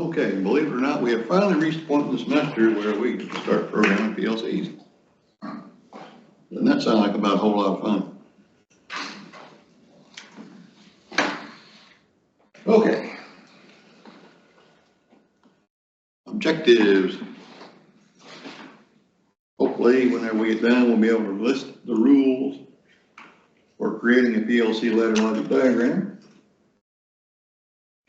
Okay, believe it or not, we have finally reached the point in the semester where we can start programming PLCs. Doesn't that sound like about a whole lot of fun? Okay. Objectives. Hopefully, whenever we get done, we'll be able to list the rules for creating a PLC ladder logic diagram.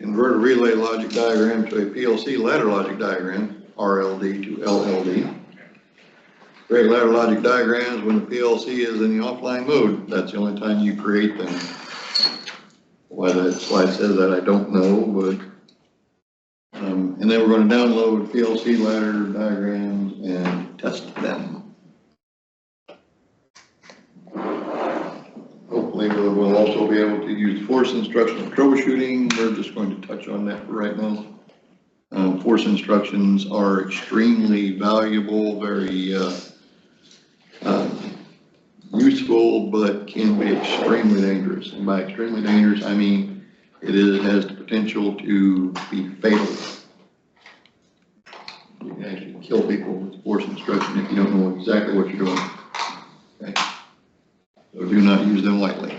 Convert a relay logic diagram to a PLC ladder logic diagram, RLD to LLD. Create ladder logic diagrams when the PLC is in the offline mode. That's the only time you create them. Why that slide says that, I don't know, but and then we're going to download PLC ladder diagrams and test them. Hopefully we'll also be able to use force instructional troubleshooting. We're just going to touch on that for right now. Force instructions are extremely valuable, very useful, but can be extremely dangerous. And by extremely dangerous, I mean it has the potential to be fatal. You can actually kill people with force instruction if you don't know exactly what you're doing. Okay? So do not use them lightly.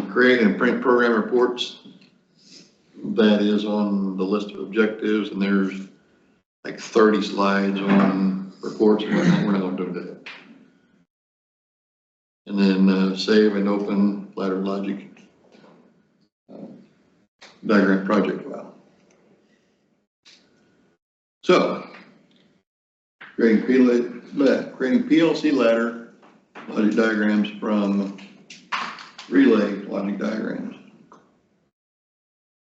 Create and print program reports. That is on the list of objectives, and there's like 30 slides on reports and whatnot. We're not going to do that. And then save and open ladder logic diagram project file. So, creating PLC ladder logic diagrams from relay logic diagrams.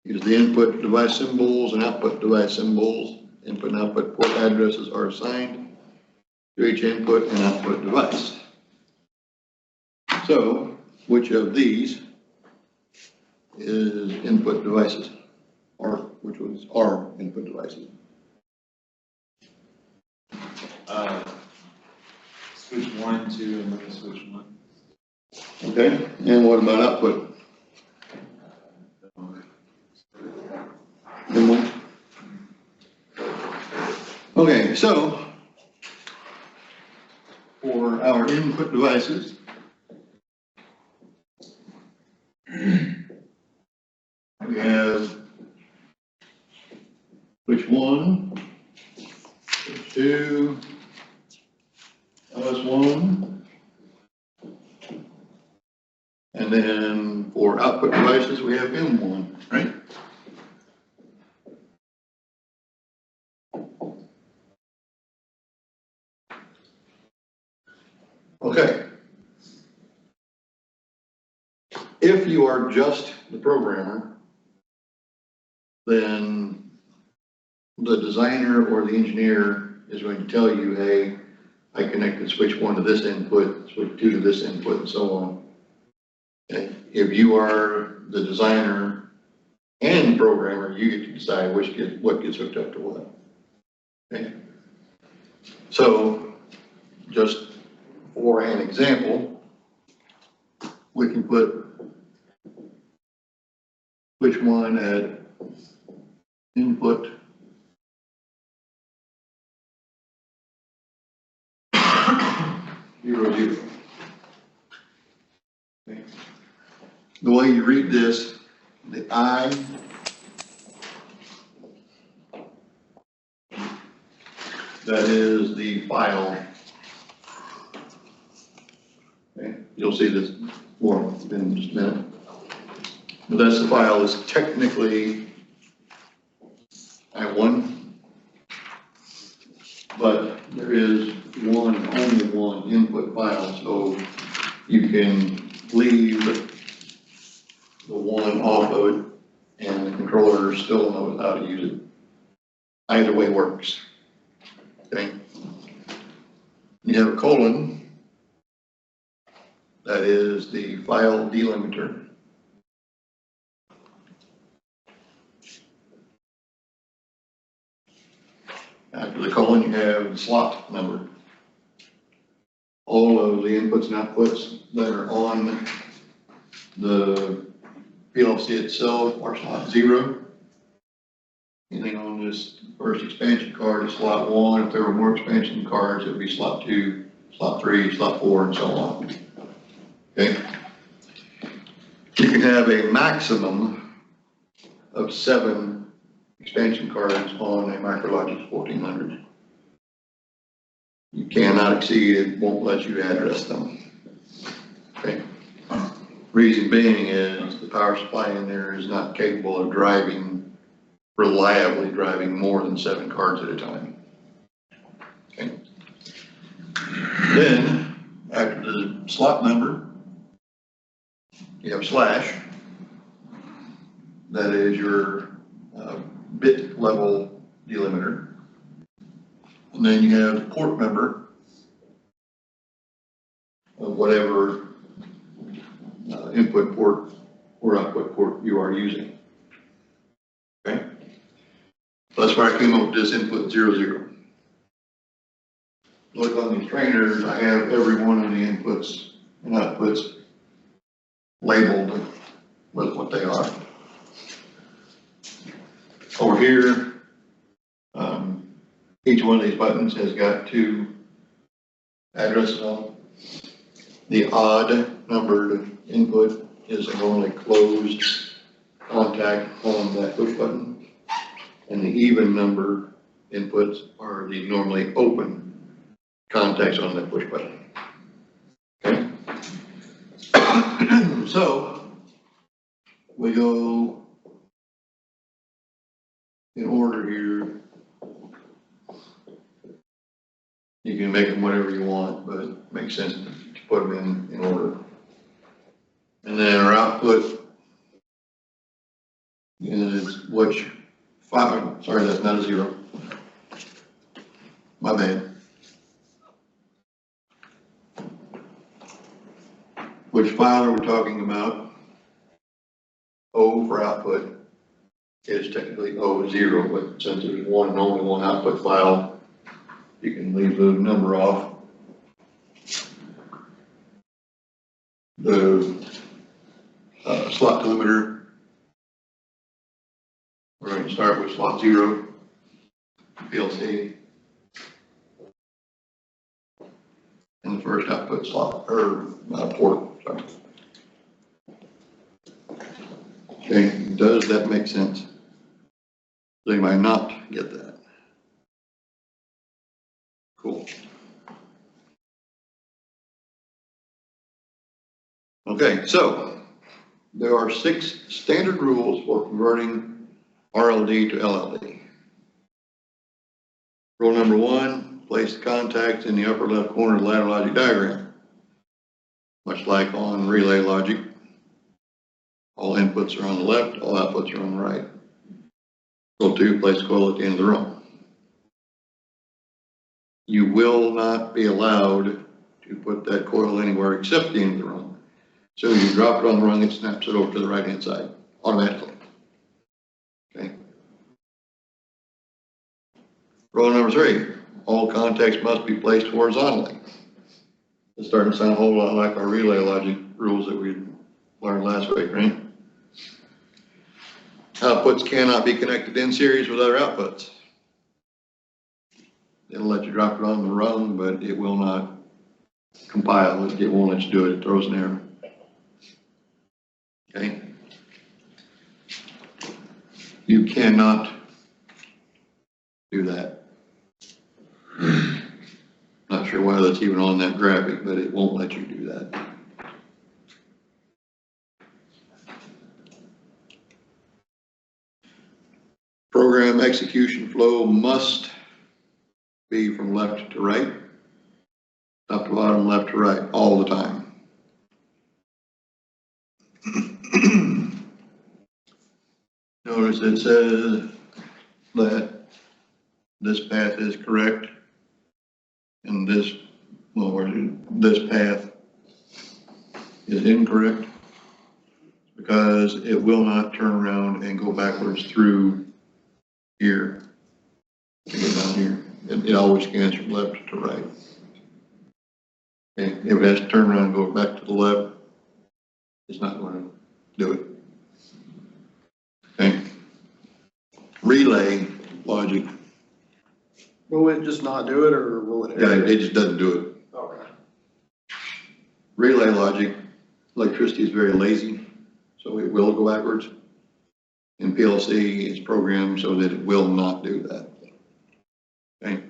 Use the input device symbols and output device symbols. Input and output port addresses are assigned to each input and output device. So, which of these is input devices? Or which ones are input devices? Switch 1, 2, and then switch 1. Okay, and what about output? Okay, so for our input devices, we have switch 1, switch 2, LS1, and then for output devices, we have M1, right? Okay. If you are just the programmer, then the designer or the engineer is going to tell you, hey, I connected switch 1 to this input, switch 2 to this input, and so on. Okay. If you are the designer and the programmer, you get to decide what gets hooked up to what. Okay. So, just for an example, we can put switch 1 at input 0, 0. Okay. The way you read this, the I that is the file. Okay. You'll see this more in just a minute. But that's the file is technically I1, but there is only one input file, so you can leave the 1 off of it and the controller still knows how to use it. Either way works. Okay. You have a colon, that is the file delimiter. After the colon, you have the slot number. All of the inputs and outputs that are on the PLC itself are slot 0. Anything on this first expansion card is slot 1. If there were more expansion cards, it would be slot 2, slot 3, slot 4, and so on. Okay? You can have a maximum of 7 expansion cards on a MicroLogic 1400. You cannot exceed it, won't let you address them. Okay? Reason being is the power supply in there is not capable of reliably driving more than 7 cards at a time. Okay. Then, after the slot number, you have slash. That is your bit level delimiter. And then you have the port number of whatever input port or output port you are using. Okay? That's where I came up with this input 00. Look on these trainers, I have every one of the inputs and outputs labeled with what they are. Over here, each one of these buttons has got 2 addresses on them. The odd numbered input is a normally closed contact on that push button, and the even number inputs are the normally open contacts on that push button. Okay? So we go in order here. You can make them whatever you want, but it makes sense to put them in order. And then our output is which 5, sorry, that's not a 0. My bad. Which file are we talking about? O for output is technically O0, but since there's one and only one output file, you can leave the number off. The slot delimiter, we're going to start with slot 0, PLC, and the first output slot, or port, sorry. Okay, does that make sense? Does anybody not get that? Cool. Okay, so there are 6 standard rules for converting RLD to LLD. Rule number 1, place the contacts in the upper left corner of the ladder logic diagram. Much like on relay logic, all inputs are on the left, all outputs are on the right. Rule 2, place the coil at the end of the rung. You will not be allowed to put that coil anywhere except the end of the rung. So you drop it on the rung, it snaps it over to the right hand side automatically. Okay. Rule number 3, all contacts must be placed horizontally. It's starting to sound a whole lot like our relay logic rules that we learned last week, right? Outputs cannot be connected in series with other outputs. It'll let you drop it on the rung, but it will not compile it. It won't let you do it. It throws an error. Okay? You cannot do that. Not sure why that's even on that graphic, but it won't let you do that. Program execution flow must be from left to right, top to bottom, left to right, all the time. Notice it says that this path is correct and this path is incorrect because it will not turn around and go backwards through here to get down here. It always scans from left to right. Okay. If it has to turn around and go back to the left, it's not going to do it. relay logic, Will it just not do it, or will it? yeah, it just doesn't do it. Okay. Relay logic, electricity is very lazy, so it will go backwards. And PLC is programmed so that it will not do that. Okay?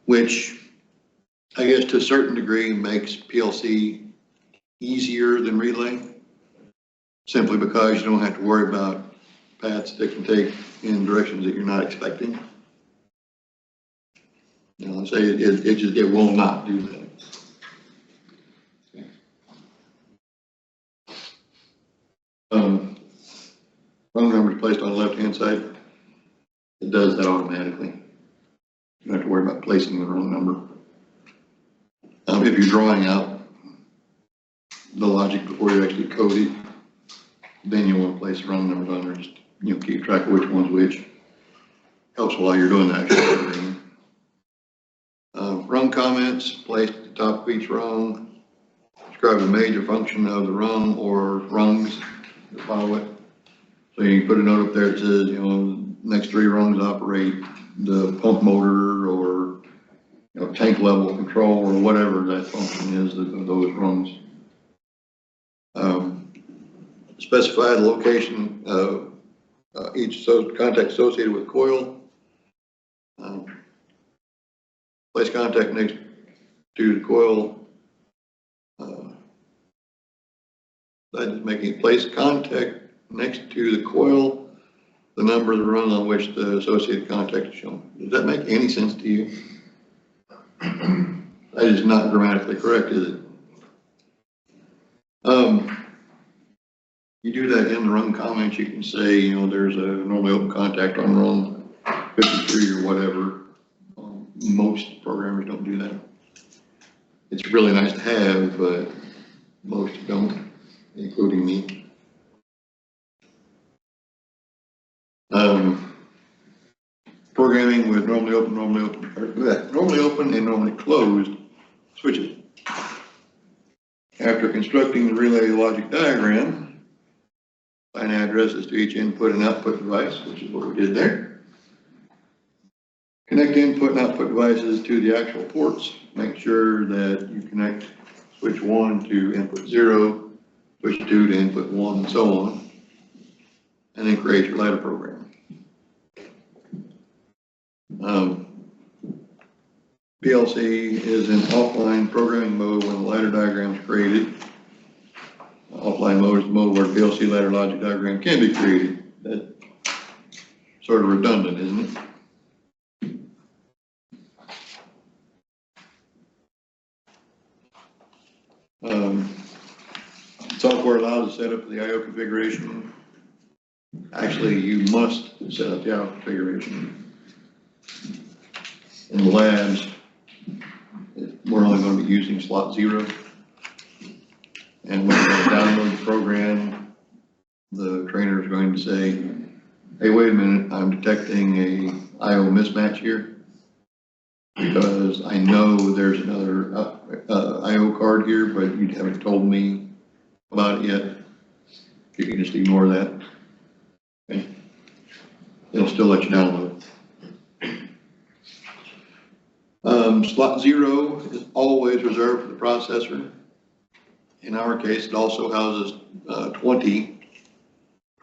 Which, I guess to a certain degree, makes PLC easier than relay, simply because you don't have to worry about paths that can take in directions that you're not expecting. You know, say it will not do that. Rung number is placed on the left-hand side. It does that automatically. You don't have to worry about placing the wrong number. If you're drawing out the logic before you actually code it, then you want to place the wrong numbers on there. Just, you know, keep track of which one's which. Helps while you're doing the actual programming. Rung comments placed at the top of each rung. Describe a major function of the rung or rungs that follow it. So you put a note up there that says, you know, next 3 rungs operate the pump motor, or, you know, tank level control, or whatever that function is of those rungs. Specify the location of each contact associated with coil. Place contact next to the coil. That is making place contact next to the coil, the number of the rung on which the associated contact is shown. Does that make any sense to you? That is not grammatically correct, is it? You do that in the rung comments. You can say, you know, there's a normally open contact on rung 53 or whatever. Most programmers don't do that. It's really nice to have, but most don't, including me. Programming with normally open, and normally closed switches. After constructing the relay logic diagram, assign addresses to each input and output device, which is what we did there. Connect input and output devices to the actual ports. Make sure that you connect switch 1 to input 0, switch 2 to input 1, and so on. And then create your ladder program. PLC is in offline programming mode when the ladder diagram is created. Offline mode is the mode where PLC ladder logic diagram can be created. That's sort of redundant, isn't it? Software allows the setup of the I/O configuration. Actually, you must set up the I/O configuration. In the labs, we're only going to be using slot 0. And when you download the program, the trainer is going to say, hey, wait a minute, I'm detecting a I/O mismatch here, because I know there's another I/O card here, but you haven't told me about it yet. You can just ignore that. Okay. It'll still let you download. Slot 0 is always reserved for the processor. In our case, it also houses 20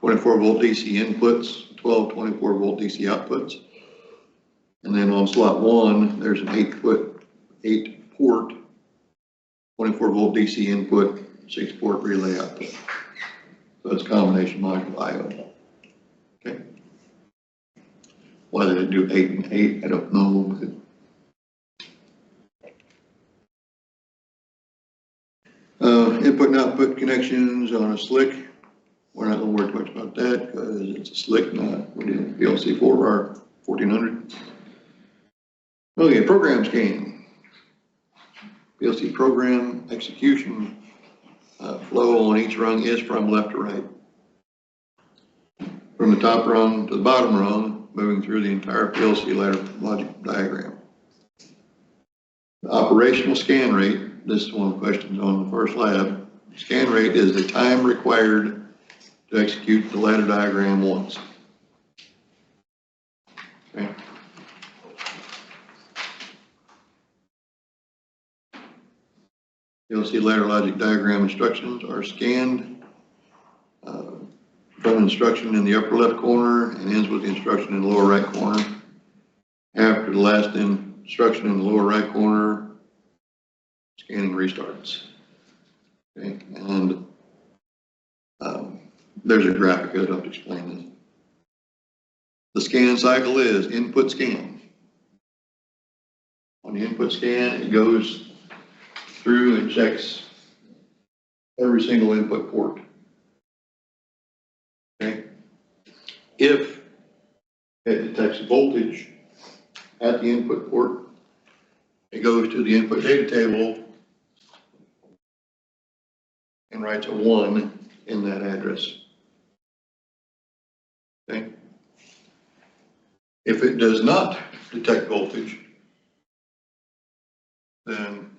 24-volt DC inputs, 12 24-volt DC outputs. And then on slot 1, there's an 8-port 24-volt DC input, 6-port relay output. So it's a combination module I/O. Okay. Whether they do 8 and 8, I don't know. But input and output connections on a SLIC. We're not going to worry too much about that because it's a SLIC, not we're doing PLC 4 or 1400. Okay, program scanning. PLC program execution flow on each rung is from left to right. From the top rung to the bottom rung, moving through the entire PLC ladder logic diagram. The operational scan rate, this is one of the questions on the first lab. Scan rate is the time required to execute the ladder diagram once. PLC ladder logic diagram instructions are scanned from instruction in the upper left corner and ends with the instruction in the lower right corner. After the last instruction in the lower right corner, scanning restarts. Okay, and there's a graphic I'd have to explain this. The scan cycle is input scan. On the input scan, it goes through and checks every single input port. Okay? If it detects voltage at the input port, it goes to the input data table and writes a 1 in that address. Okay? If it does not detect voltage, then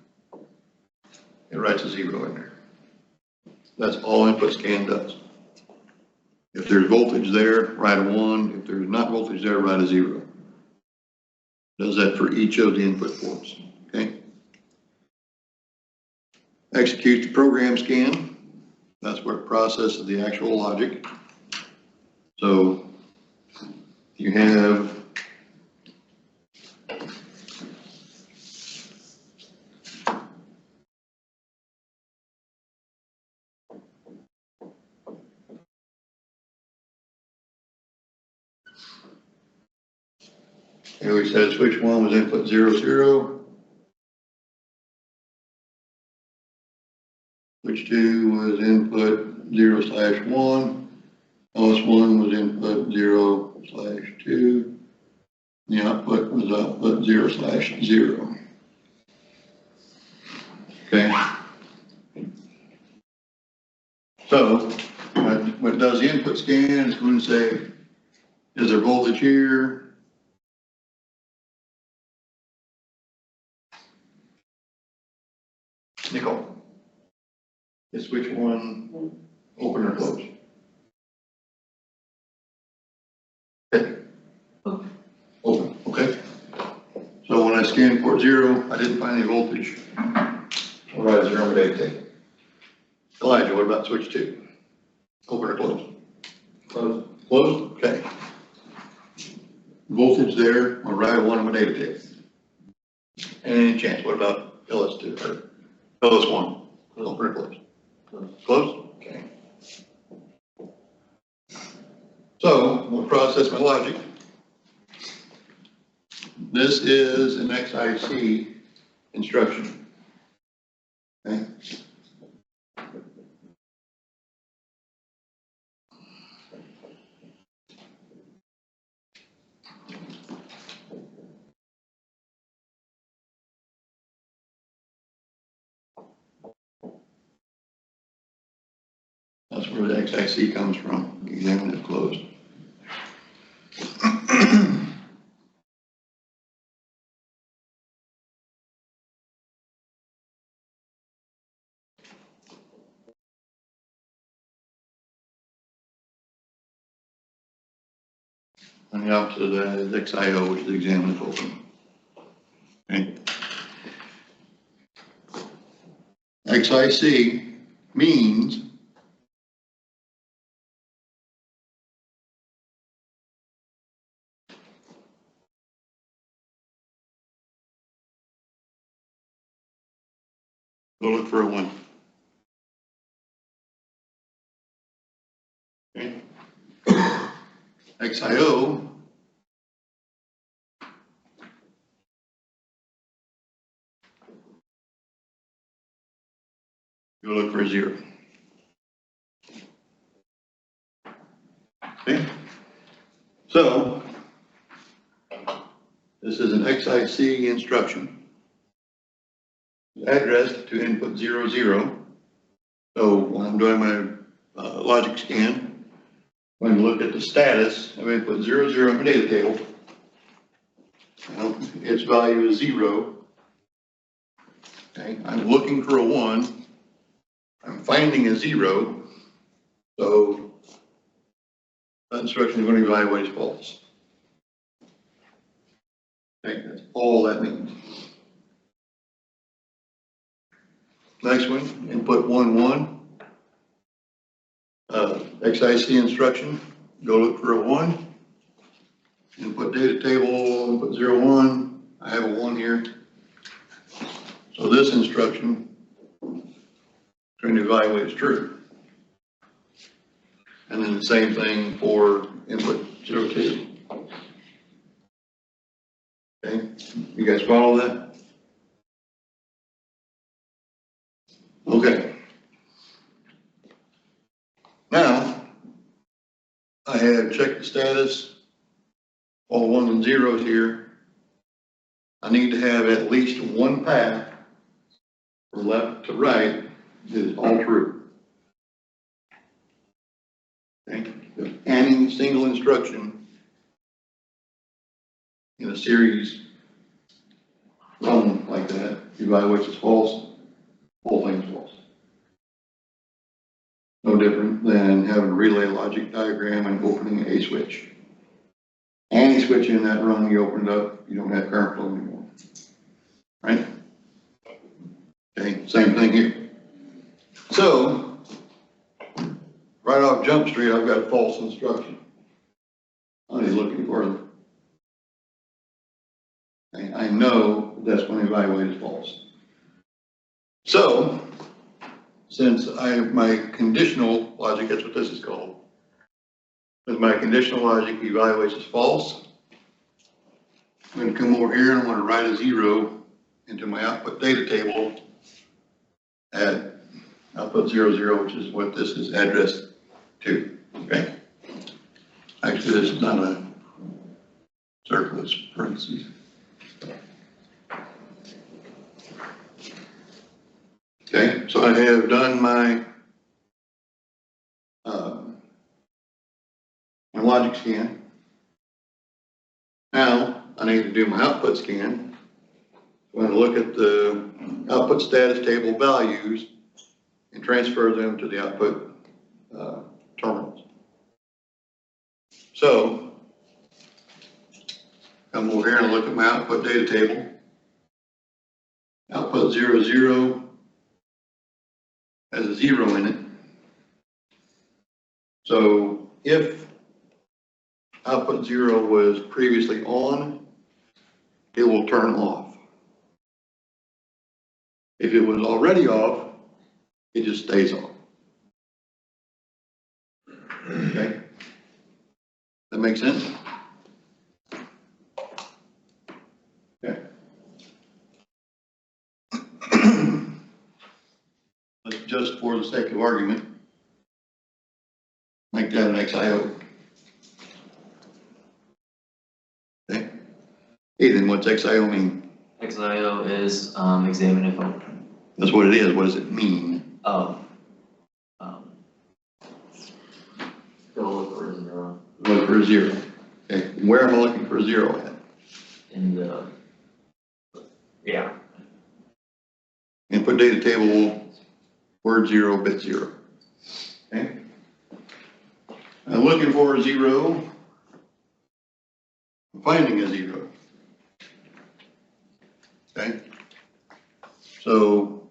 it writes a 0 in there. That's all input scan does. If there's voltage there, write a 1. If there's not voltage there, write a 0. Does that for each of the input ports. Okay? Executes the program scan. That's where it processes the actual logic. So you have here we said switch 1 was input 0, 0. Switch 2 was input 0/1. LS1 was input 0/2. The output was output 0/0. Okay. So when it does the input scan, it's going to say, is there voltage here? Nickel. Is switch 1 open or closed? Okay. Open, okay. So when I scanned port 0, I didn't find any voltage. I'll write a 0 on my data table. Elijah, what about switch 2? Open or closed? Closed. Closed? Okay. Voltage there, I'll write a 1 on my data table. Any chance, what about LS2 or LS1? Open or closed? Closed? Okay. So we'll process my logic. This is an XIC instruction. Okay. That's where the XIC comes from. Examine it closed. And the opposite of that is XIO, which is examine if open. Okay. XIC means go look for a 1. Okay. XIO go look for a 0. Okay. So this is an XIC instruction addressed to input 0, 0. So when I'm doing my logic scan, I'm going to look at the status of input 0, 0 in my data table. Its value is 0. Okay. I'm looking for a 1. I'm finding a 0. So that instruction is going to evaluate as false. Okay, that's all that means. Next one, input 1, 1. XIC instruction, go look for a 1. Input data table, input 0, 1. I have a 1 here. So this instruction is going to evaluate as true. And then the same thing for input 0, 2. Okay, you guys follow that? Okay. Now, I have checked the status, all the 1s and 0s here. I need to have at least one path from left to right that is all true. Okay, if any single instruction in a series run like that evaluates as false, whole thing's false. No different than having a relay logic diagram and opening a switch. Any switch in that run, you open it up, you don't have current flow anymore. Right? Okay, same thing here. So, right off Jump Street, I've got false instruction. I need looking further. I know that's going to evaluate as false. So, since I have my conditional logic, that's what this is called. Since my conditional logic evaluates as false, I'm going to come over here and I'm going to write a 0 into my output data table at output 0, 0, which is what this is addressed to. Okay. Actually, this is not a circle, it's parentheses. Okay, so I have done my logic scan. Now I need to do my output scan. I'm going to look at the output status table values and transfer them to the output terminals. So come over here and look at my output data table. Output 0, 0 has a 0 in it. So if output 0 was previously on, it will turn off. If it was already off, it just stays off. Okay? That makes sense? Okay. Let's just, for the sake of argument, make that an XIO. Okay. Hey, then what's XIO mean? XIO is examine if open. That's what it is. What does it mean? Oh. Go look for a 0 Look for a 0. Okay. Where am I looking for a 0 at? in the, yeah. Input data table, word 0, bit 0. Okay. I'm looking for a 0. I'm finding a 0. Okay. So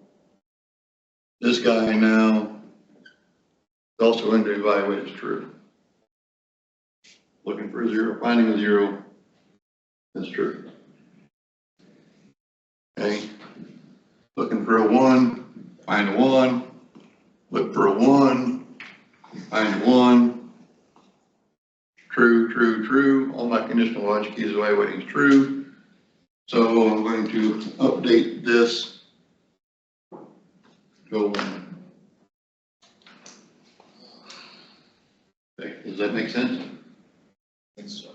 this guy now is also going to evaluate as true. Looking for a 0, finding a 0, that's true. Okay. Looking for a 1, find a 1. Look for a 1, find a 1. True, true, true. All my conditional logic is evaluating as true. So I'm going to update this. Go 1. Okay, does that make sense? I think so.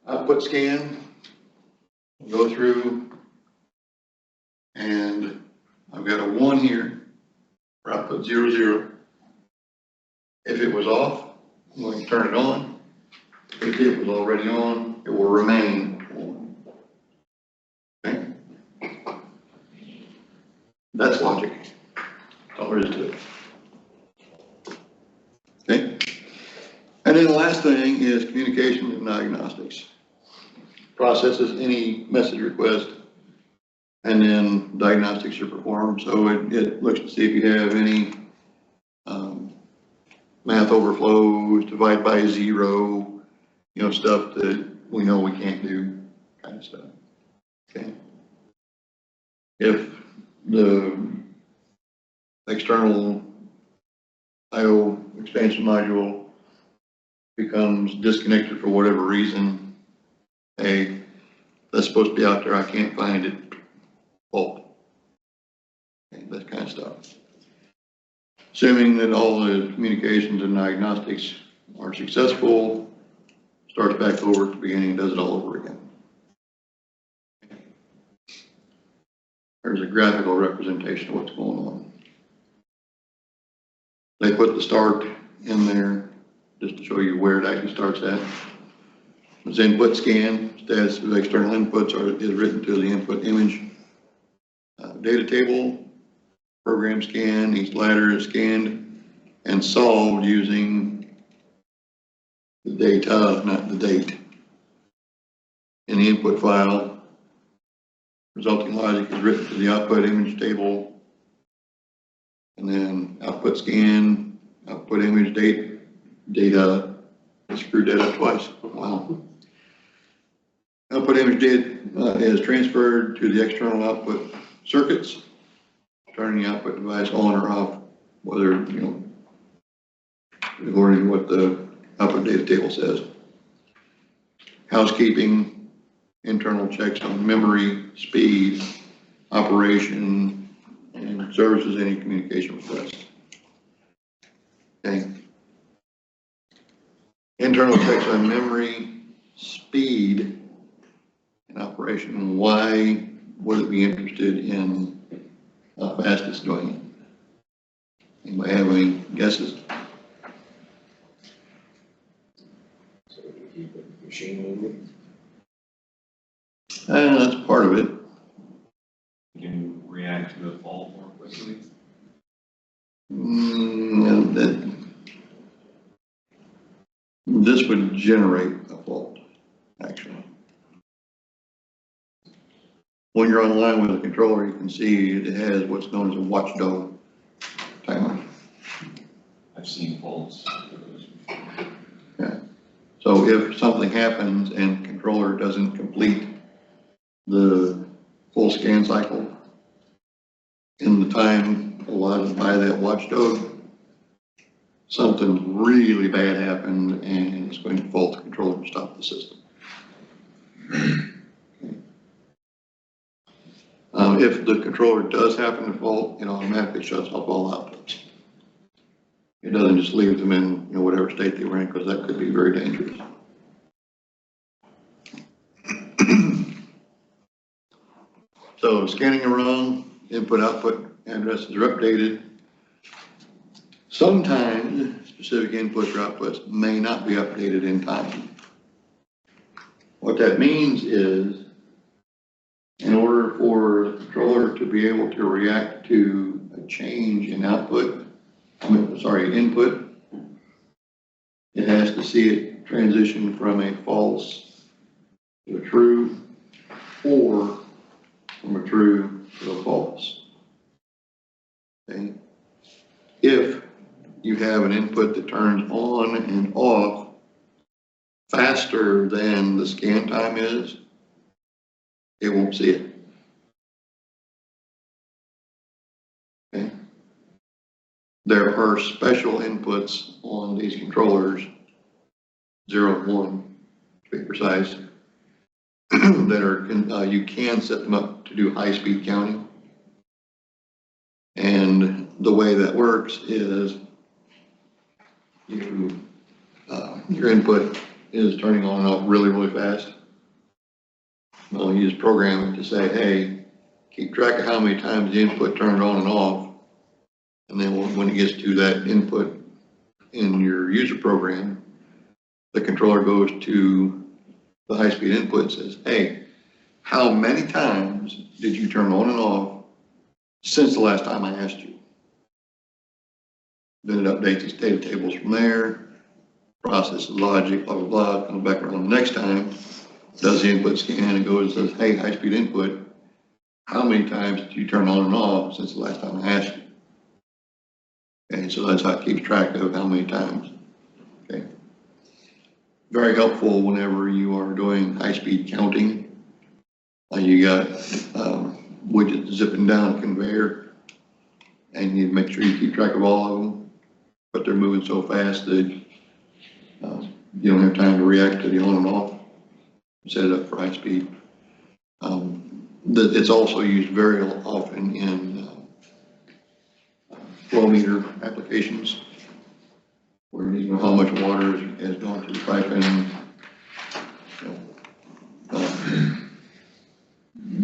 Output scan, go through, and I've got a 1 here for output 0, 0. If it was off, I'm going to turn it on. If it was already on, it will remain on. Okay? That's logic. That's all there is to it. Okay? And then the last thing is communication and diagnostics. Processes any message request And then diagnostics are performed, so it looks to see if you have any, math overflows, divide by zero, stuff that we know we can't do, kind of stuff. Okay. If the external I/O expansion module becomes disconnected for whatever reason, hey, that's supposed to be out there, I can't find it, fault. Okay, that kind of stuff. Assuming that all the communications and diagnostics are successful, starts back over at the beginning, does it all over again. There's a graphical representation of what's going on. They put the start in there just to show you where it actually starts at. It's input scan, status of external inputs is written to the input image data table. Program scan, each ladder is scanned and solved using the data, not the date. In the input file, resulting logic is written to the output image table, and then output scan, output image data, I screwed that up twice, wow. Output image data is transferred to the external output circuits, turning the output device on or off, whether, according to what the output data table says. Housekeeping, internal checks on memory, speed, operation, and services any communication requests. Okay. Internal checks on memory, speed, and operation. Why would it be interested in how fast it's doing it? Anybody have any guesses? So to keep the machine moving. That's part of it. Can you react to a fault more quickly? This would generate a fault, actually. When you're online with a controller, you can see it has what's known as a watchdog timer. I've seen faults. Yeah. So if something happens and controller doesn't complete the full scan cycle in the time allotted by that watchdog, something really bad happened and it's going to fault the controller and stop the system. If the controller does happen to fault, it automatically shuts off all outputs. It doesn't just leave them in whatever state they were in, because that could be very dangerous. So scanning around, input output addresses are updated. Sometimes specific inputs or outputs may not be updated in time. What that means is, in order for the controller to be able to react to a change in input, it has to see it transition from a false to a true, or from a true to a false. Okay? If you have an input that turns on and off faster than the scan time is, it won't see it. Okay? There are special inputs on these controllers, 0 and 1 to be precise, that are, you can set them up to do high-speed counting. And the way that works is your input is turning on and off really, really fast. We'll use programming to say, hey, keep track of how many times the input turned on and off. And then when it gets to that input in your user program, the controller goes to the high-speed input and says, hey, how many times did you turn on and off since the last time I asked you? Then it updates its data tables from there, processes logic, blah, blah, blah, comes back around the next time, does the input scan and goes and says, hey, high-speed input, how many times did you turn on and off since the last time I asked you? Okay, so that's how it keeps track of how many times. Okay. Very helpful whenever you are doing high-speed counting. You got widgets zipping down a conveyor, and you make sure you keep track of all of them, but they're moving so fast that you don't have time to react to the on and off. Set it up for high speed. It's also used very often in flow meter applications, where you need to know how much water has gone through the piping.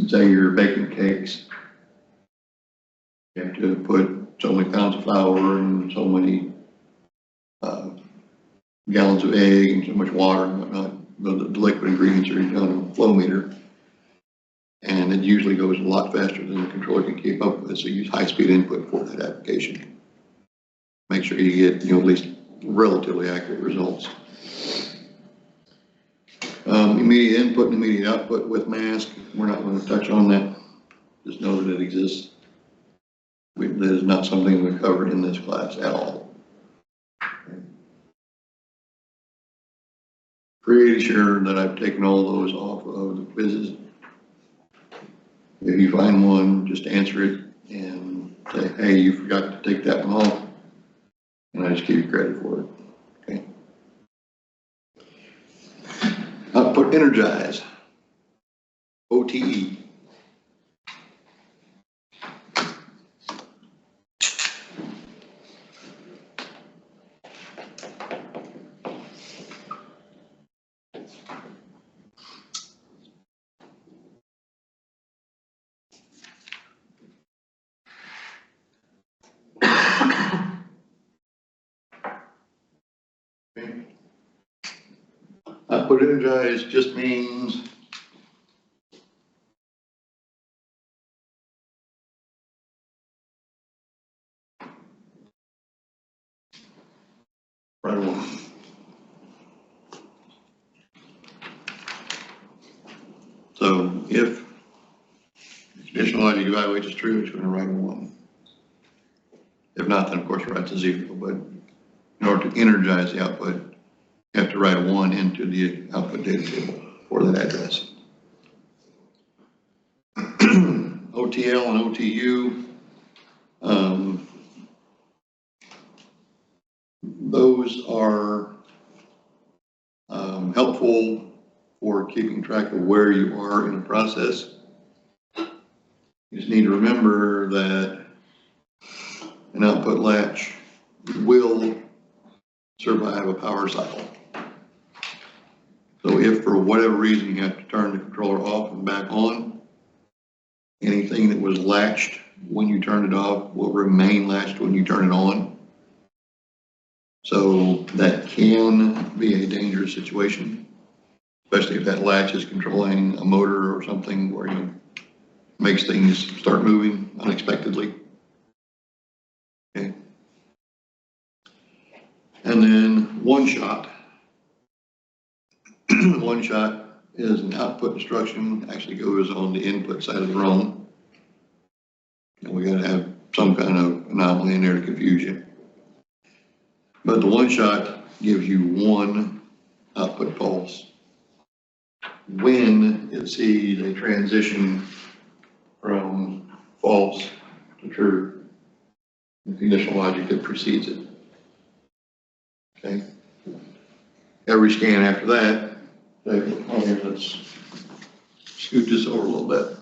Say you're baking cakes, you have to put so many pounds of flour and so many gallons of egg and so much water and whatnot. The liquid ingredients are done on a flow meter, and it usually goes a lot faster than the controller can keep up with. So use high-speed input for that application. Make sure you get at least relatively accurate results. Immediate input and immediate output with mask. We're not going to touch on that. Just know that it exists. That is not something we cover in this class at all. Pretty sure that I've taken all those off of the quizzes. If you find one, just answer it and say, hey, you forgot to take that one off, and I just give you credit for it. Okay. Output energize, OTE. Output energize just means right one. So if conditional logic evaluates is true, it's going to write a 1. If not, then of course it writes a 0. But in order to energize the output, you have to write a 1 into the output data table for that address. OTL and OTU, those are helpful for keeping track of where you are in the process. You just need to remember that an output latch will survive a power cycle. So if for whatever reason you have to turn the controller off and back on, anything that was latched when you turn it off will remain latched when you turn it on. So that can be a dangerous situation, especially if that latch is controlling a motor or something where it makes things start moving unexpectedly. Okay. And then one shot. One shot is an output instruction, actually goes on the input side of the ROM. And we got to have some kind of anomaly in there to confuse you. But the one shot gives you one output pulse when it sees a transition from false to true, the conditional logic that precedes it. Okay. Every scan after that, let's scoot this over a little bit.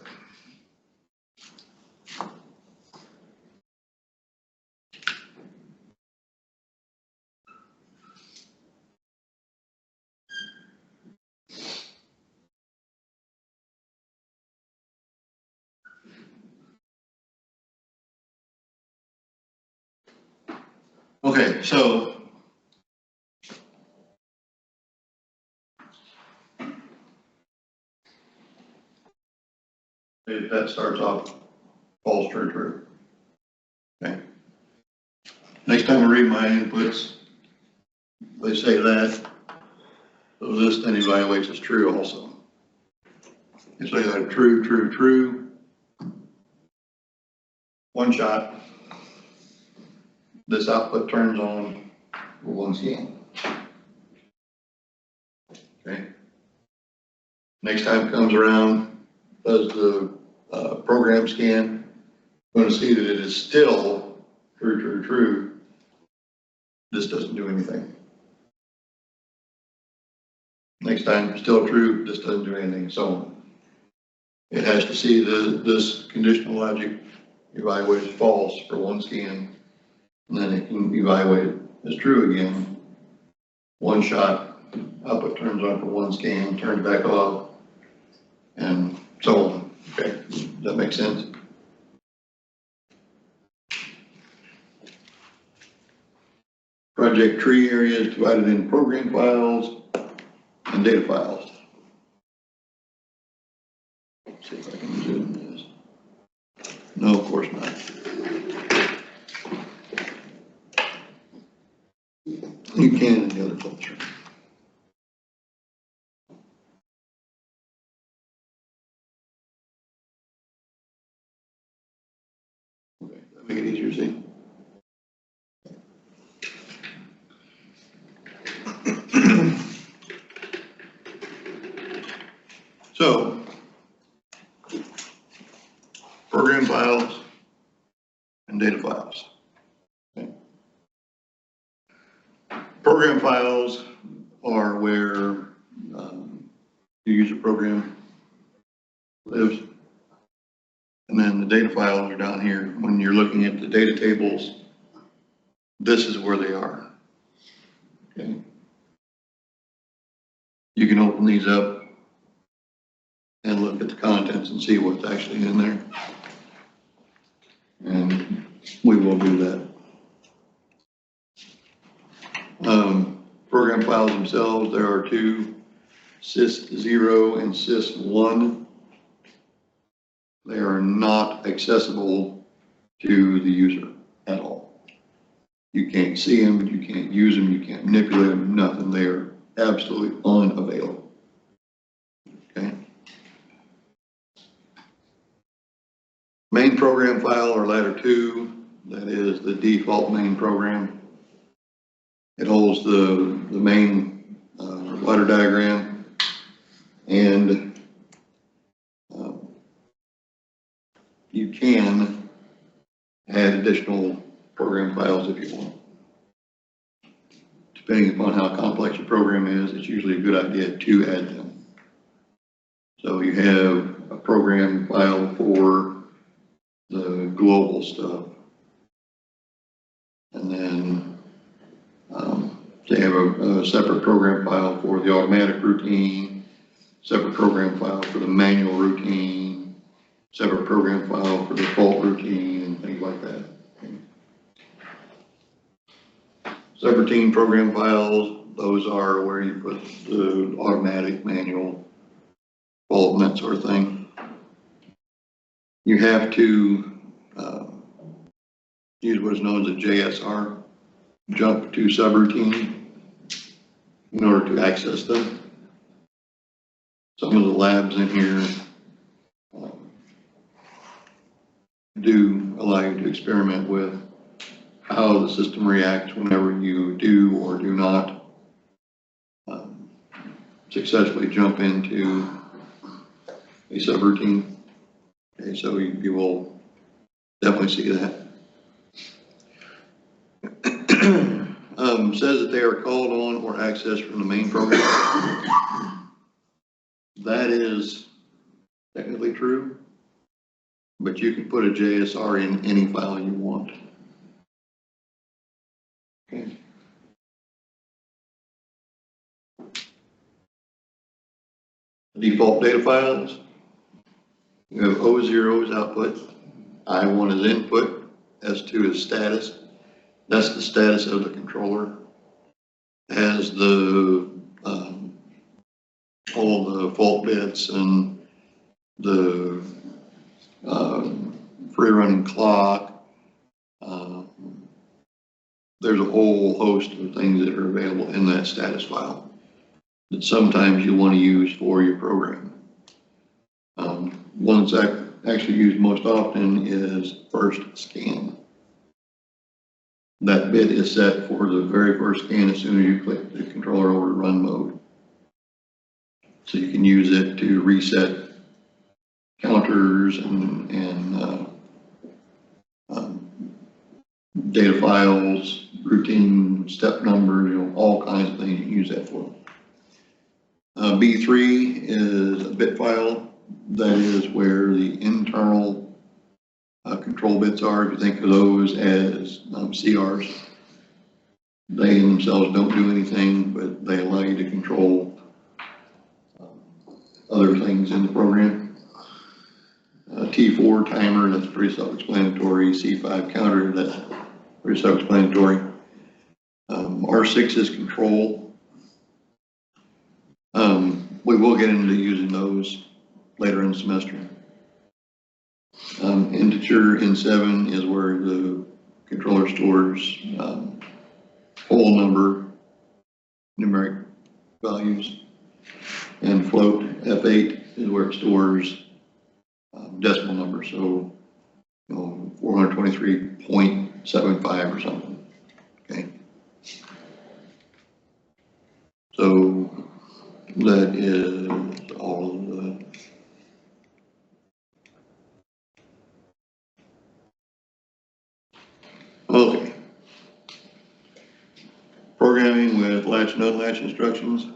Okay, so that starts off false, true, true. Okay. Next time I read my inputs, they say that. So this then evaluates as true also. And so you got true, true, true, one shot. This output turns on for one scan. Okay. Next time comes around, does the program scan. Going to see that it is still true. This doesn't do anything. Next time, still true, this doesn't do anything, so on. It has to see this conditional logic evaluated as false for one scan, and then it can evaluate it as true again. One shot, output turns on for one scan, turns back off, and so on. Okay, does that make sense? Project tree area is divided into program files and data files. Let's see if I can zoom this. No, of course not. You can in the other culture. Okay, that make it easier to see. So, program files and data files. Okay. Program files are where the user program lives. And then the data files are down here. When you're looking at the data tables, this is where they are. Okay. You can open these up and look at the contents and see what's actually in there. And we will do that. Program files themselves, there are two, sys0 and sys1. They are not accessible to the user at all. You can't see them, you can't use them, you can't manipulate them, nothing. They are absolutely unavailable. Okay. Main program file or ladder 2, that is the default main program. It holds the main ladder diagram, and you can add additional program files if you want. Depending upon how complex your program is, it's usually a good idea to add them. So you have a program file for the global stuff, and then they have a separate program file for the automatic routine, separate program file for the manual routine, separate program file for the fault routine, and things like that. Subroutine program files, those are where you put the automatic, manual, fault, and that sort of thing. You have to use what is known as a JSR, jump to subroutine, in order to access them. Some of the labs in here do allow you to experiment with how the system reacts whenever you do or do not successfully jump into a subroutine. Okay, so you will definitely see that. Says that they are called on or accessed from the main program. That is technically true, but you can put a JSR in any file you want. Okay. Default data files. You have O0 as output, I1 is input, S2 is status. That's the status of the controller. Has the all the fault bits and the free running clock. There's a whole host of things that are available in that status file that sometimes you want to use for your program. One that's actually used most often is first scan. That bit is set for the very first scan as soon as you click the controller over to run mode. So you can use it to reset counters and data files, routine step numbers, all kinds of things you can use that for. B3 is a bit file. That is where the internal control bits are. If you think of those as CRs, they themselves don't do anything, but they allow you to control other things in the program. T4 timer, that's pretty self-explanatory. C5 counter, that's pretty self-explanatory. R6 is control. We will get into using those later in the semester. Integer in 7 is where the controller stores whole number numeric values, and float F8 is where it stores decimal numbers, so 423.75 or something. Okay, so that is all of the okay. Programming with latch and unlatch instructions.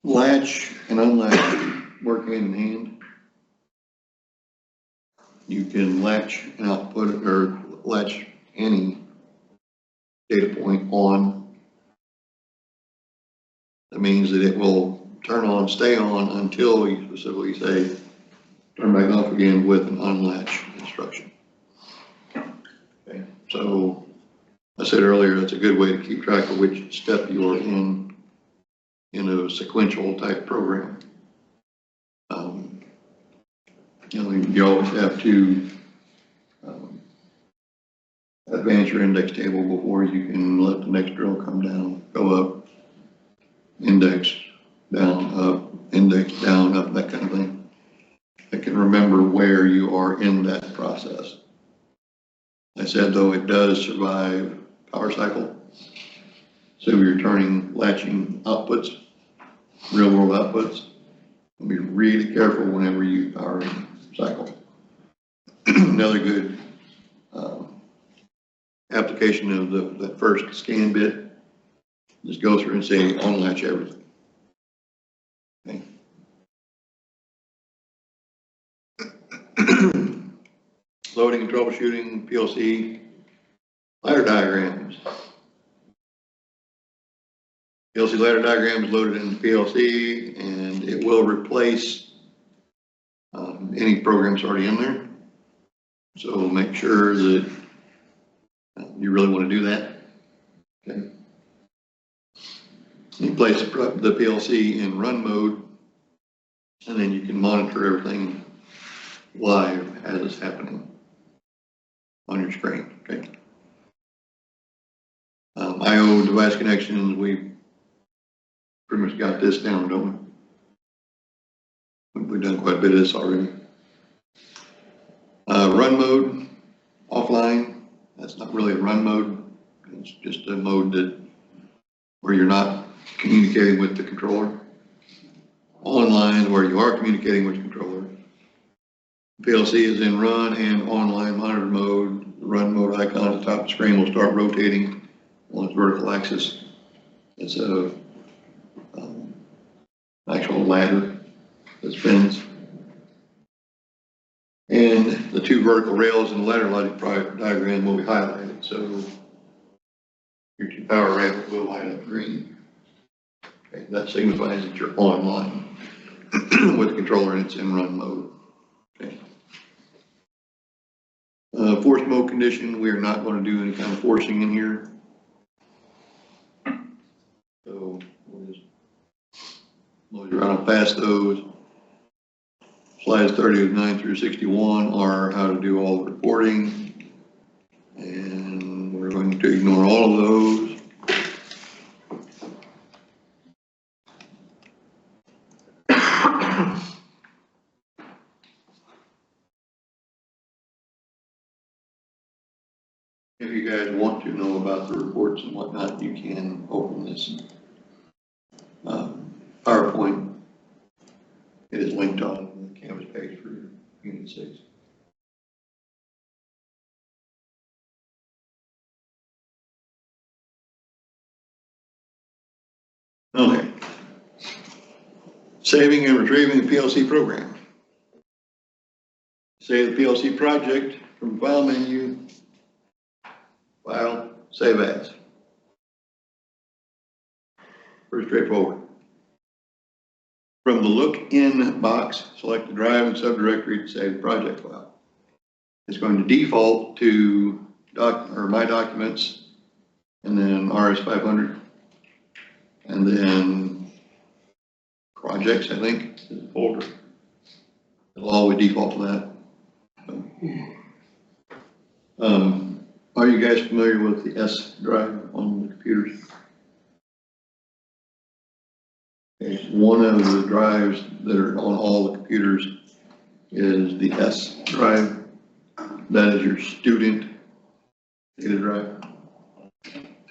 Latch and unlatch work hand in hand. You can latch an output or latch any data point on. That means that it will turn on, stay on until you specifically say turn back off again with an unlatch instruction. Okay, so I said earlier that's a good way to keep track of which step you are in a sequential type program. You always have to advance your index table before you can let the next drill come down, go up, index down, up, index down, up, that kind of thing. I can remember where you are in that process. I said though it does survive power cycle. So you're turning latching outputs, real world outputs. Be really careful whenever you power cycle. Another good application of the first scan bit, just go through and say unlatch everything. Okay. Loading and troubleshooting PLC ladder diagrams. PLC ladder diagram is loaded into PLC and it will replace any programs already in there. So make sure that you really want to do that. Okay. You place the PLC in run mode and then you can monitor everything live as it's happening on your screen. Okay. I/O device connections, we pretty much got this down, don't we? We've done quite a bit of this already. Run mode, offline, that's not really a run mode. It's just a mode where you're not communicating with the controller. Online, where you are communicating with the controller. PLC is in run and online monitor mode. The run mode icon at the top of the screen will start rotating on its vertical axis. It's a actual ladder that spins. And the two vertical rails in the ladder logic diagram will be highlighted. So your two power rails will light up green. Okay, that signifies that you're online with the controller and it's in run mode. Okay. Force mode condition, we are not going to do any kind of forcing in here. So we'll just run on past those. Slides 39 through 61 are how to do all the reporting. And we're going to ignore all of those. If you guys want to know about the reports and whatnot, you can open this PowerPoint. It is linked on the Canvas page for Unit 6. Okay. Saving and retrieving the PLC program. Save the PLC project from File menu, File, Save As. Pretty straightforward. From the Look In box, select the drive and subdirectory to save the project file. It's going to default to My Documents, and then RS500, and then Projects, I think, is the folder. It'll always default to that. Are you guys familiar with the S drive on the computers? Okay, one of the drives that are on all the computers is the S drive. That is your student data drive.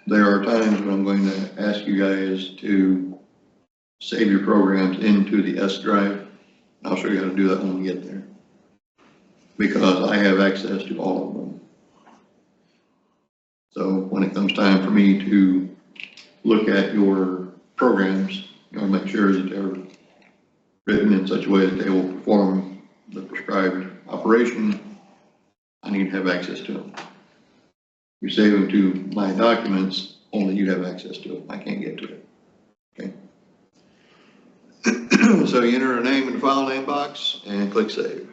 There are times when I'm going to ask you guys to save your programs into the S drive. I'll show you how to do that when we get there, because I have access to all of them. So when it comes time for me to look at your programs, you know, make sure that they're written in such a way that they will perform the prescribed operation, I need to have access to them. You save them to My Documents, only you have access to it. I can't get to it. Okay. So you enter a name in the file name box and click Save.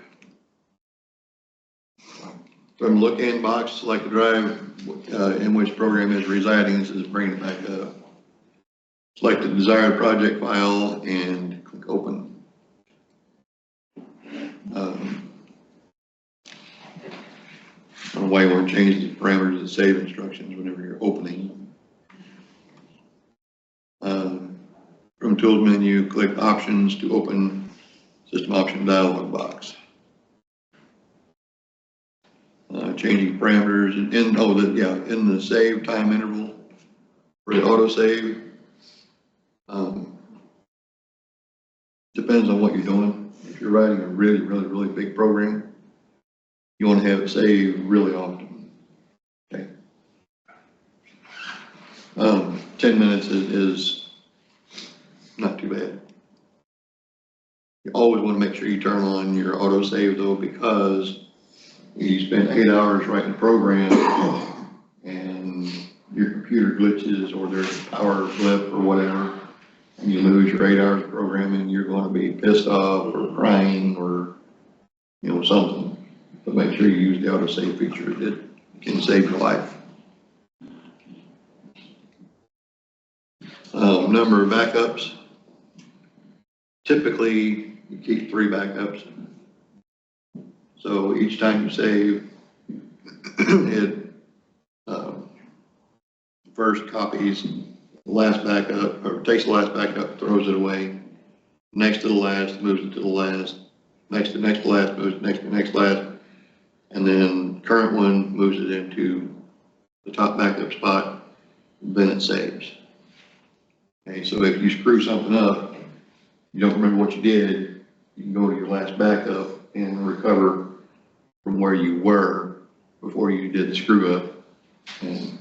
From the Look In box, select the drive in which program is residing. This is bringing it back up. Select the desired project file and click Open. I don't know why you want to change the parameters of the save instructions whenever you're opening. From Tools menu, click Options to open System Option dialog box. Changing parameters in the save time interval for the autosave. Depends on what you're doing. If you're writing a really big program, you want to have it saved really often. Okay. 10 minutes is not too bad. You always want to make sure you turn on your autosave though, because you spend 8 hours writing a program and your computer glitches or there's a power blip or whatever, and you lose your 8 hours of programming, you're going to be pissed off or crying or, you know, something. But make sure you use the autosave feature. It can save your life. Number of backups. Typically, you keep 3 backups. So each time you save, it first copies the last backup, or takes the last backup, throws it away. Next to the last, moves it to the last. Next to next to last, moves next to next last. And then current one moves it into the top backup spot, then it saves. Okay, so if you screw something up, you don't remember what you did, you can go to your last backup and recover from where you were before you did the screw up, and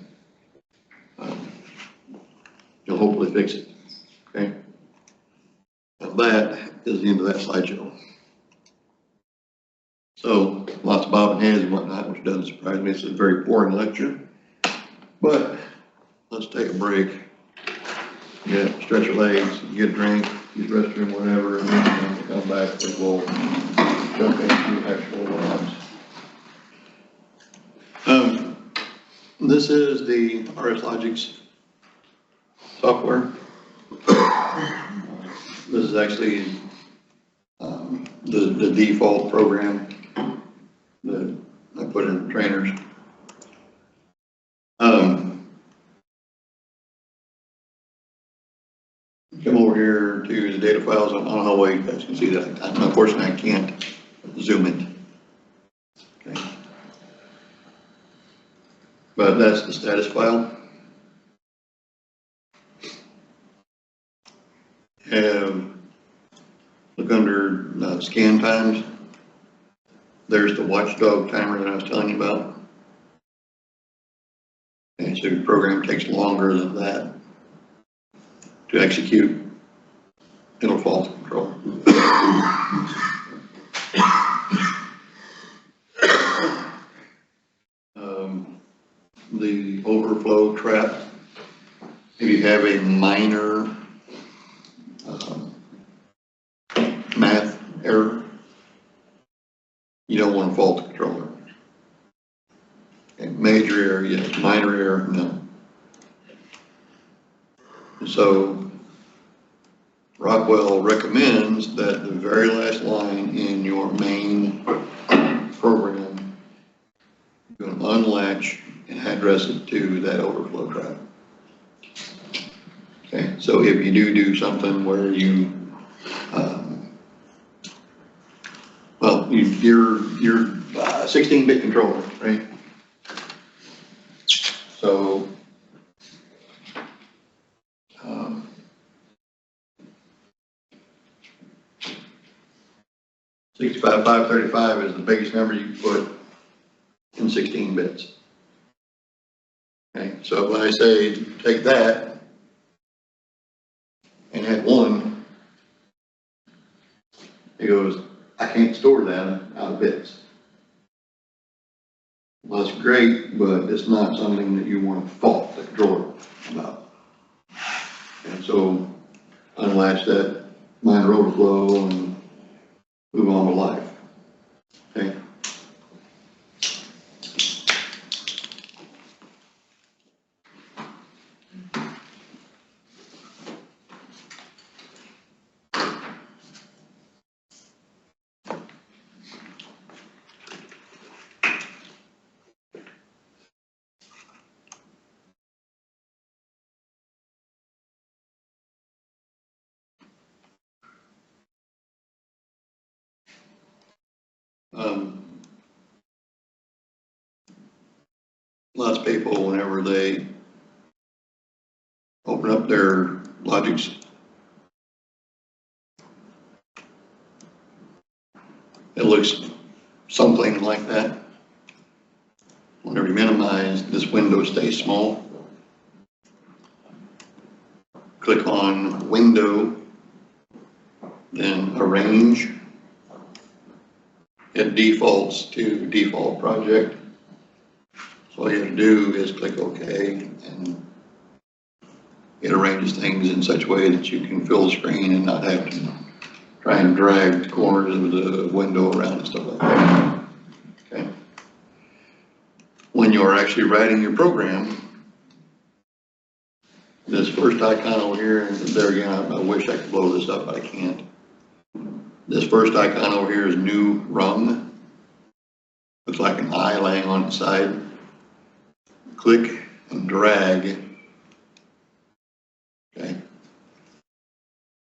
you'll hopefully fix it. Okay. Now that is the end of that slideshow. So lots of bobbing heads and whatnot, which doesn't surprise me. It's a very boring lecture, but let's take a break. Yeah, stretch your legs, get a drink, use the restroom, whatever, and then when we come back, we will jump into actual labs. This is the RS Logix software. This is actually the default program that I put in the trainers. Come over here to the data files. I don't know how well you guys can see that. Unfortunately, I can't zoom it. Okay. but that's the status file. Look under scan times. There's the watchdog timer that I was telling you about. And so your program takes longer than that to execute, it'll fall to control. The overflow trap, if you have a minor math error, you don't want to fault the controller. Okay, major error, yes. Minor error, no. And so Rockwell recommends that the very last line in your main program, you're going to unlatch and address it to that overflow trap. Okay, so if you do something where you, you're 16-bit controller, right? So 65,535 is the biggest number you can put in 16 bits. Okay, so if I say take that and add 1, it goes, I can't store that out of bits. Well, that's great, but it's not something that you want to fault the controller about. And so unlatch that minor overflow and move on to life. Okay. Lots of people, whenever they open up their logics, it looks something like that. Whenever you minimize, this window stays small. Click on Window, then Arrange. It defaults to default project. So all you have to do is click OK, and it arranges things in such a way that you can fill the screen and not have to try and drag the corners of the window around and stuff like that. Okay. When you're actually writing your program, this first icon over here, and there again, I wish I could blow this up, but I can't. This first icon over here is New Rung. Looks like an eye laying on its side. Click and drag. Okay.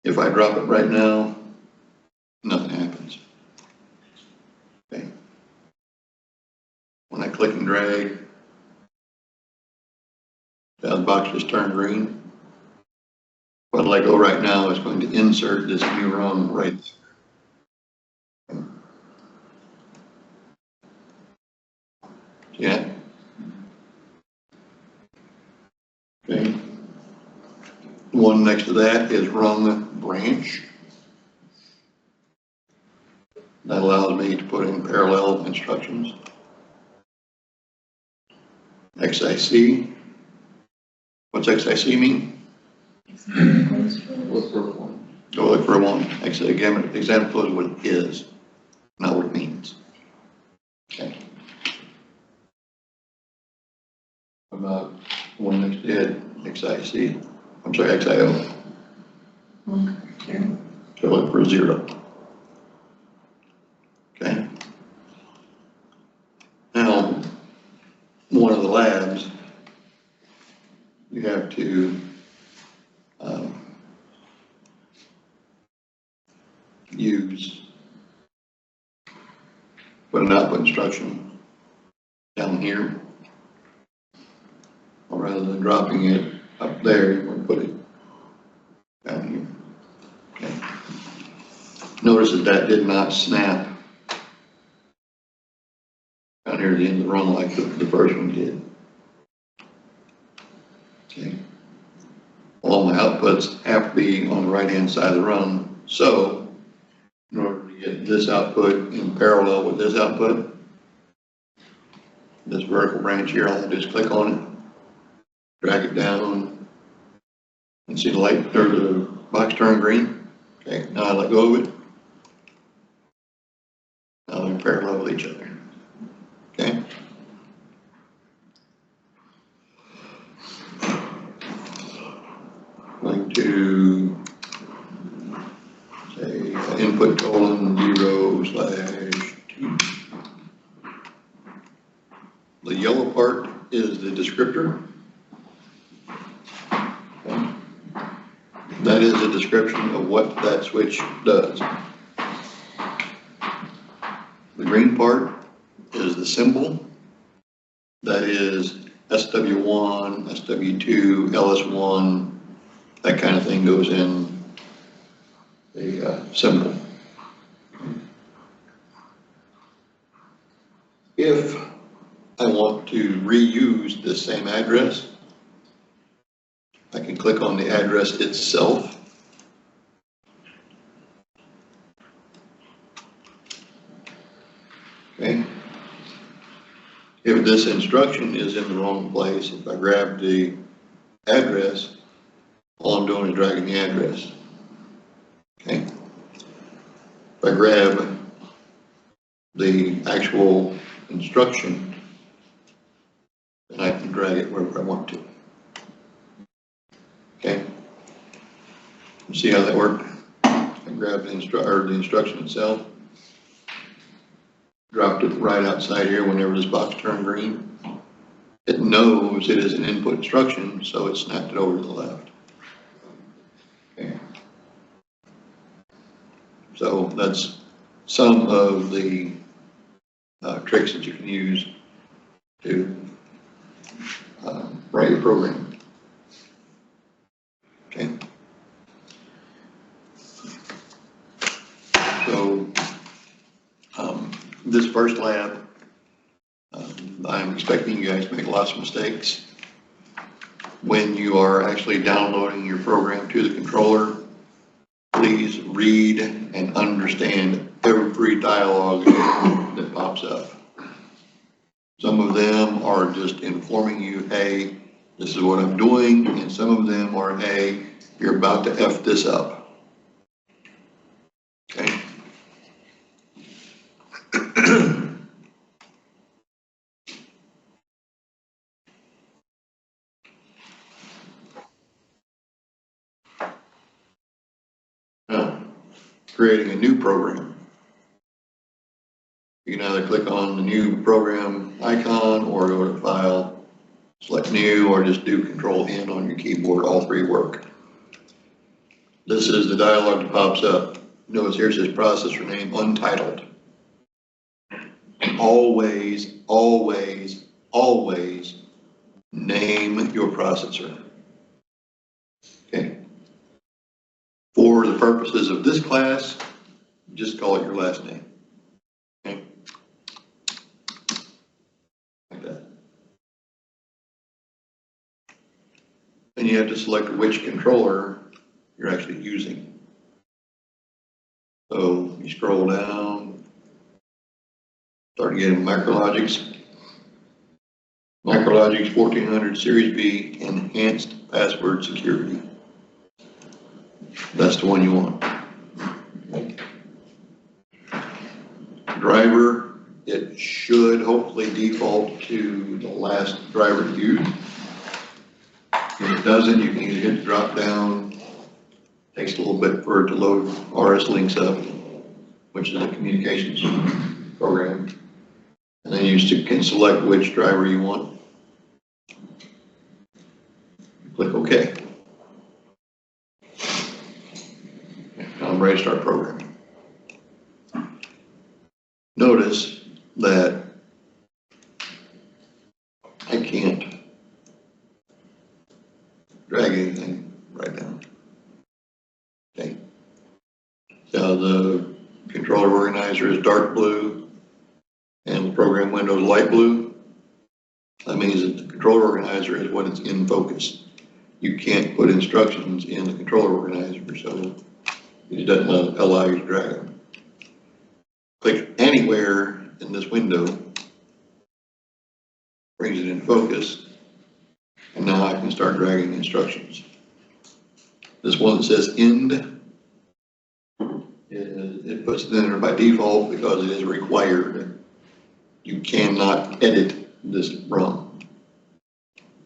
If I drop it right now, nothing happens. Okay. When I click and drag, the box just turned green. What I let go right now is going to insert this new rung right there. Yeah. Okay. The one next to that is rung branch. That allows me to put in parallel instructions. XIC. What's XIC mean? Look for 1. Go look for one. Example is what it is, not what it means. Okay. About one next to it, XIC. I'm sorry, XIO. Okay. So look for a 0. Okay. Now, one of the labs, you have to put an output instruction down here. Or rather than dropping it up there, you want to put it down here. Okay. Notice that did not snap down here at the end of the run like the first one did. Okay. All my outputs have to be on the right-hand side of the run. So in order to get this output in parallel with this output, this vertical branch here, all I do is click on it, drag it down, and see the light or the box turn green. Okay, now I let go of it. Now they're parallel with each other. Okay. Going to say input colon 0/2. The yellow part is the descriptor. Okay. That is a description of what that switch does. The green part is the symbol. That is SW1, SW2, LS1, that kind of thing goes in the symbol. If I want to reuse this same address, I can click on the address itself. Okay. If this instruction is in the wrong place, if I grab the address, all I'm doing is dragging the address. Okay. If I grab the actual instruction, then I can drag it wherever I want to. Okay. You see how that worked? I grabbed the instruction itself, dropped it right outside here whenever this box turned green. It knows it is an input instruction, so it snapped it over to the left. Okay. So that's some of the tricks that you can use to write your program. Okay. So this first lab, I'm expecting you guys to make lots of mistakes. When you are actually downloading your program to the controller, please read and understand every dialogue that pops up. Some of them are just informing you, hey, this is what I'm doing, and some of them are, hey, you're about to F this up. Okay? Now, creating a new program. You can either click on the new program icon or go to File, select New, or just do Control-N on your keyboard. All three work. This is the dialog that pops up. Notice here it says processor name untitled. Always, always, always name your processor. Okay. For the purposes of this class, just call it your last name. Okay. Like that. And you have to select which controller you're actually using. So you scroll down, start getting MicroLogix. MicroLogix 1400 Series B Enhanced Password Security. That's the one you want. Driver, it should hopefully default to the last driver used. If it doesn't, you can either hit the drop down. Takes a little bit for it to load RS links up, which is a communications program. And then you can select which driver you want. Click OK. Now I'm ready to start programming. Notice that I can't organizer is dark blue and the program window is light blue, that means that the controller organizer is when it's in focus. You can't put instructions in the controller organizer, so it doesn't allow you to drag them. Click anywhere in this window, brings it in focus, and now I can start dragging instructions. This one that says end, it puts it in there by default because it is required. You cannot edit this ROM.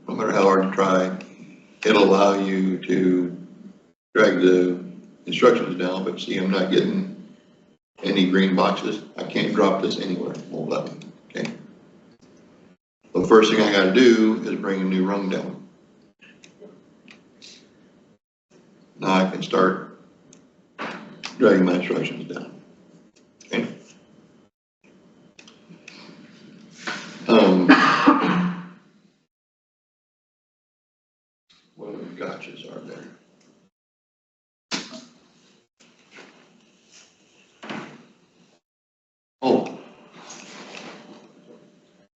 No matter how hard you try, it'll allow you to drag the instructions down, but see, I'm not getting any green boxes. I can't drop this anywhere, it won't let me, okay? The first thing I gotta do is bring a new rung down. Now I can start dragging my instructions down, okay? What other gotchas are there? Oh,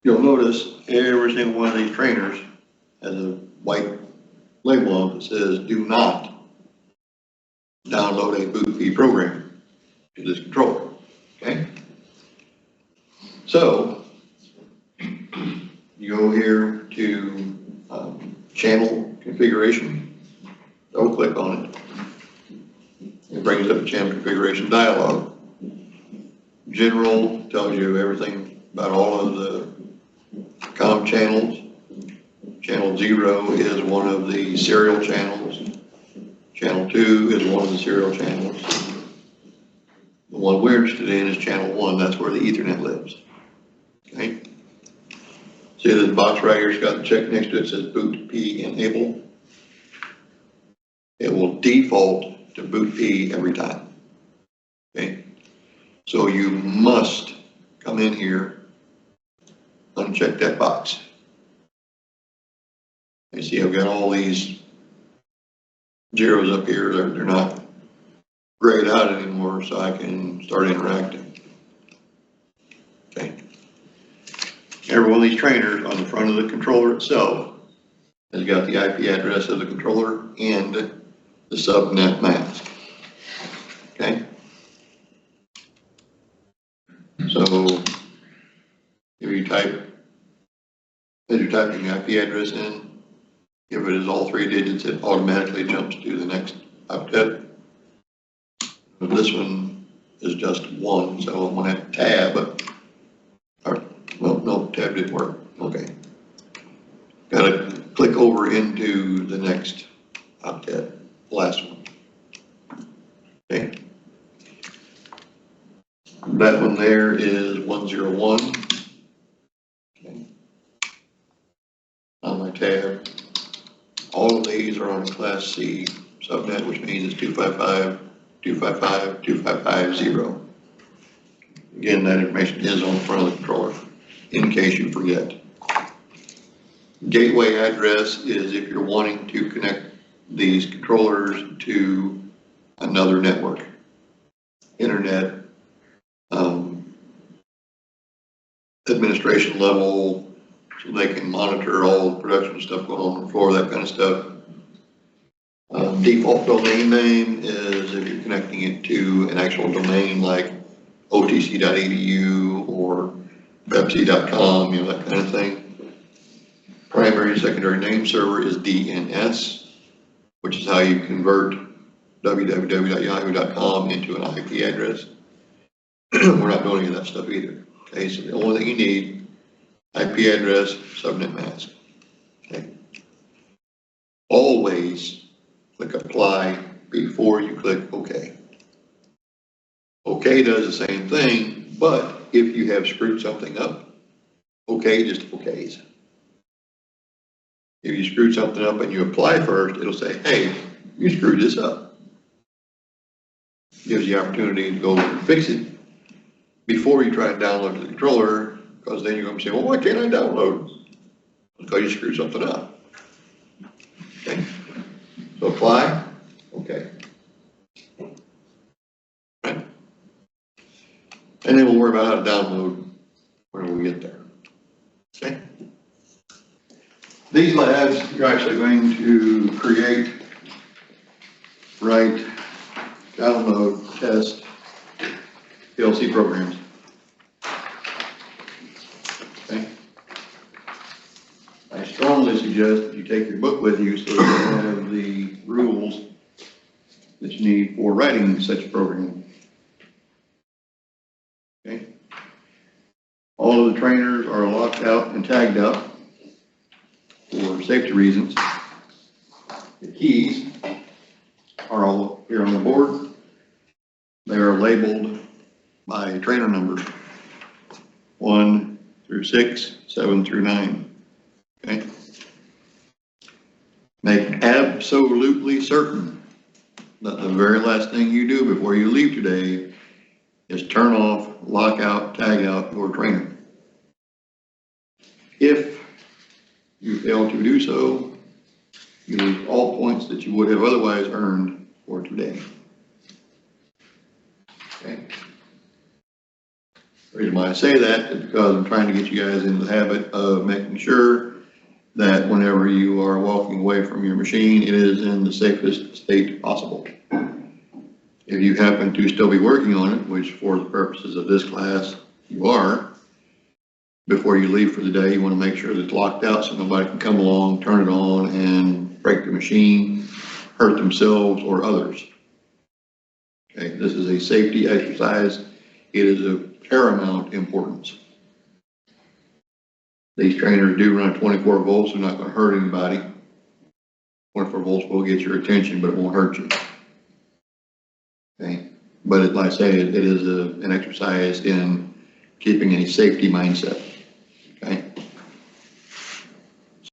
you'll notice every single one of these trainers has a white label on it that says, do not download a boot fee program to this controller, okay? So, you go here to channel configuration, double click on it. It brings up a channel configuration dialog. General tells you everything about all of the COM channels. Channel 0 is one of the serial channels. Channel 2 is one of the serial channels. The one we're interested in is channel 1, that's where the Ethernet lives. Okay? See this box right here, it's got the check next to it, it says boot P enable. It will default to boot P every time. Okay? So you must come in here, uncheck that box. You see I've got all these zeros up here, they're not grayed out anymore, so I can start interacting. Okay. Every one of these trainers on the front of the controller itself has got the IP address of the controller and the subnet mask. Okay. So if you type, as you're typing the IP address in, if it is all 3 digits, it automatically jumps to the next octet. This one is just 1, so I'm gonna have to tab, or, well, no, tab didn't work, okay. Gotta click over into the next octet, last one. Okay. That one there is 101. Okay. On my tab. All of these are on a class C subnet, which means it's 255, 255, 2550. Again, that information is on the front of the controller, in case you forget. Gateway address is if you're wanting to connect these controllers to another network, internet, administration level, so they can monitor all the production stuff going on the floor, that kind of stuff. Default domain name is if you're connecting it to an actual domain like otc.edu or pepsi.com, you know, that kind of thing. Primary and secondary name server is DNS, which is how you convert www.yahoo.com into an IP address. We're not doing any of that stuff either. Okay, so the only thing you need, IP address, subnet mask. Okay. Always click apply before you click OK. OK does the same thing, but if you have screwed something up, OK just OKs. If you screwed something up and you apply first, it'll say, hey, you screwed this up. Gives you the opportunity to go and fix it before you try to download the controller, because then you're going to say, well, why can't I download? Because you screwed something up. Okay. So apply. Okay. Right. And worry about how to download whenever we get there. Okay? These labs, you're actually going to create, write, download, test PLC programs. Okay? I strongly suggest that you take your book with you so that you have the rules that you need for writing such a program. Okay? All of the trainers are locked out and tagged out for safety reasons. The keys are all here on the board. They are labeled by trainer number 1 through 6, 7 through 9. Okay? Make absolutely certain that the very last thing you do before you leave today is turn off, lock out, tag out your trainer. If you fail to do so, you lose all points that you would have otherwise earned for today. Okay? The reason why I say that is because I'm trying to get you guys in the habit of making sure that whenever you are walking away from your machine, it is in the safest state possible. If you happen to still be working on it, which for the purposes of this class you are, before you leave for the day, you want to make sure that it's locked out so nobody can come along, turn it on, and break the machine, hurt themselves or others. Okay, this is a safety exercise. It is of paramount importance. These trainers do run 24 volts. They're not going to hurt anybody. 24 volts will get your attention, but it won't hurt you. Okay, but like I say, it is an exercise in keeping a safety mindset.